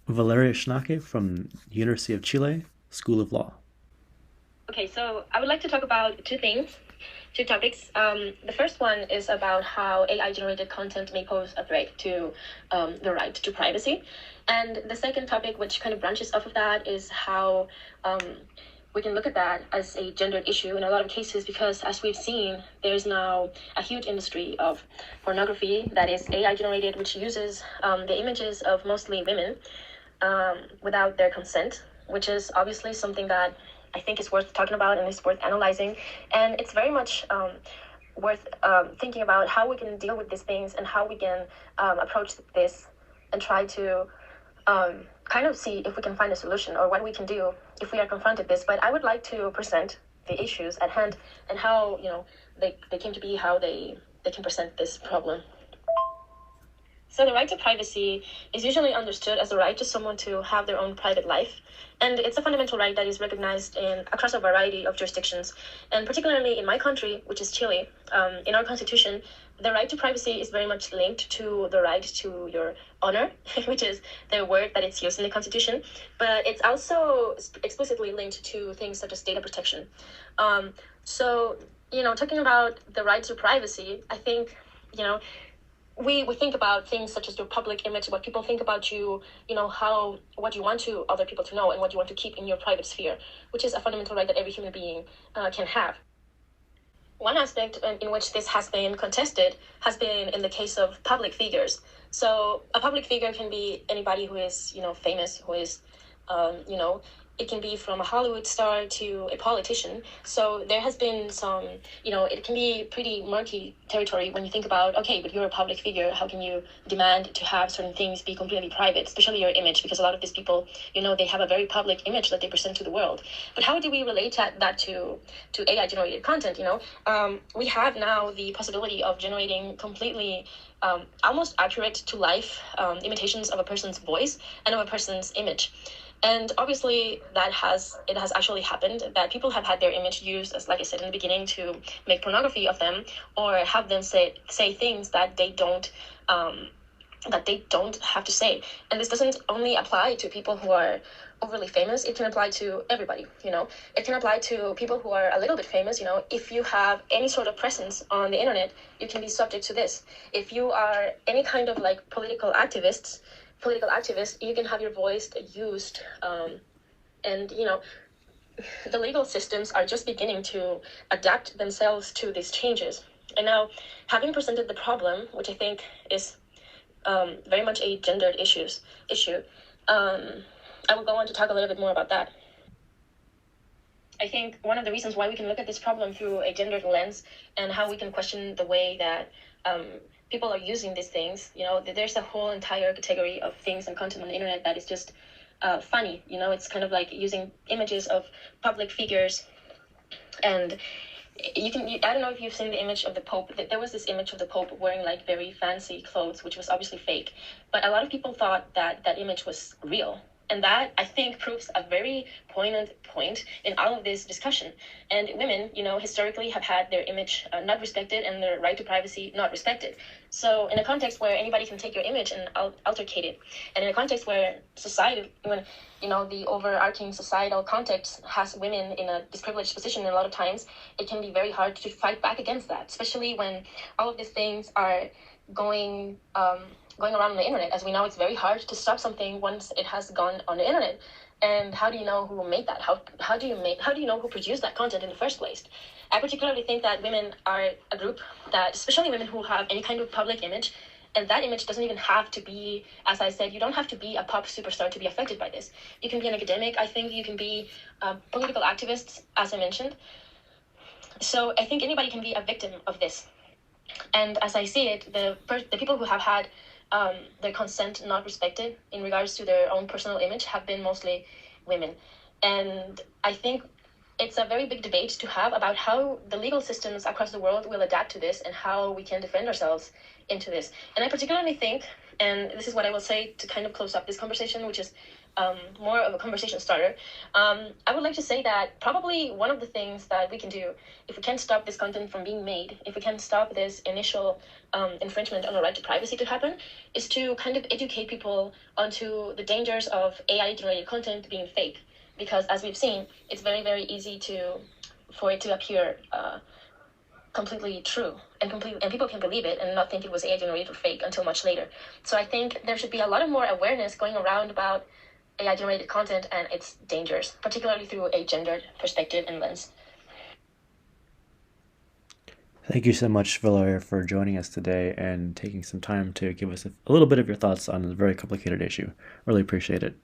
Valeria Schnake from University of Chile, School of Law. Okay, so I would like to talk about two topics. The first one is about how AI-generated content may pose a threat to the right to privacy. And the second topic, which kind of branches off of that, is how we can look at that as a gendered issue in a lot of cases, because as we've seen, there's now a huge industry of pornography that is AI-generated, which uses the images of mostly women without their consent, which is obviously something that I think is worth talking about and is worth analyzing. And it's very much worth thinking about how we can deal with these things and how we can approach this and try to kind of see if we can find a solution or what we can do if we are confronted with this. But I would like to present the issues at hand and how, they came to be, how they can present this problem. So the right to privacy is usually understood as the right to someone to have their own private life. And it's a fundamental right that is recognized across a variety of jurisdictions. And particularly in my country, which is Chile, in our constitution, the right to privacy is very much linked to the right to your honor, which is the word that it's used in the constitution. But it's also explicitly linked to things such as data protection. Talking about the right to privacy, I think, we think about things such as your public image, what people think about you, what you want to other people to know and what you want to keep in your private sphere, which is a fundamental right that every human being can have. One aspect in which this has been contested has been in the case of public figures. So a public figure can be anybody who is, famous, who is, it can be from a Hollywood star to a politician. So there has been some, it can be pretty murky territory when you think about, okay, but you're a public figure. How can you demand to have certain things be completely private, especially your image? Because a lot of these people, they have a very public image that they present to the world. But how do we relate that to AI-generated content? We have now the possibility of generating completely almost accurate to life imitations of a person's voice and of a person's image. And obviously it has actually happened that people have had their image used, as like I said in the beginning, to make pornography of them or have them say things that they don't have to say. And this doesn't only apply to people who are overly famous. It can apply to everybody. It can apply to people who are a little bit famous. If you have any sort of presence on the internet, you can be subject to this. If you are any kind of like political activist, you can have your voice used. And the legal systems are just beginning to adapt themselves to these changes. And now, having presented the problem, which I think is very much a gendered issue, I will go on to talk a little bit more about that. I think one of the reasons why we can look at this problem through a gendered lens and how we can question the way that people are using these things, there's a whole entire category of things and content on the internet that is just funny. It's kind of like using images of public figures. And I don't know if you've seen the image of the Pope. There was this image of the Pope wearing like very fancy clothes, which was obviously fake. But a lot of people thought that that image was real. And that, I think, proves a very poignant point in all of this discussion. And women, historically have had their image not respected and their right to privacy not respected. So in a context where anybody can take your image and altercate it, and in a context where society, when, the overarching societal context has women in a disprivileged position, and a lot of times it can be very hard to fight back against that, especially when all of these things are going around on the internet. As we know, it's very hard to stop something once it has gone on the internet. And how do you know who made that? How do you know who produced that content in the first place? I particularly think that women are a group that, especially women who have any kind of public image, and that image doesn't even have to be, as I said, you don't have to be a pop superstar to be affected by this. You can be an academic. I think you can be political activists, as I mentioned. So I think anybody can be a victim of this. And as I see it, the people who have had their consent not respected in regards to their own personal image have been mostly women. And I think it's a very big debate to have about how the legal systems across the world will adapt to this and how we can defend ourselves into this. And I particularly think And this is what I will say to kind of close up this conversation, which is more of a conversation starter. I would like to say that probably one of the things that we can do, if we can stop this content from being made, if we can stop this initial infringement on the right to privacy to happen, is to kind of educate people onto the dangers of AI-generated content being fake. Because as we've seen, it's very, very easy for it to appear completely true and people can believe it and not think it was AI generated or fake until much later. So I think there should be a lot of more awareness going around about AI generated content and its dangers, particularly through a gendered perspective and lens. Thank you so much, Valeria, for joining us today and taking some time to give us a little bit of your thoughts on a very complicated issue. Really appreciate it.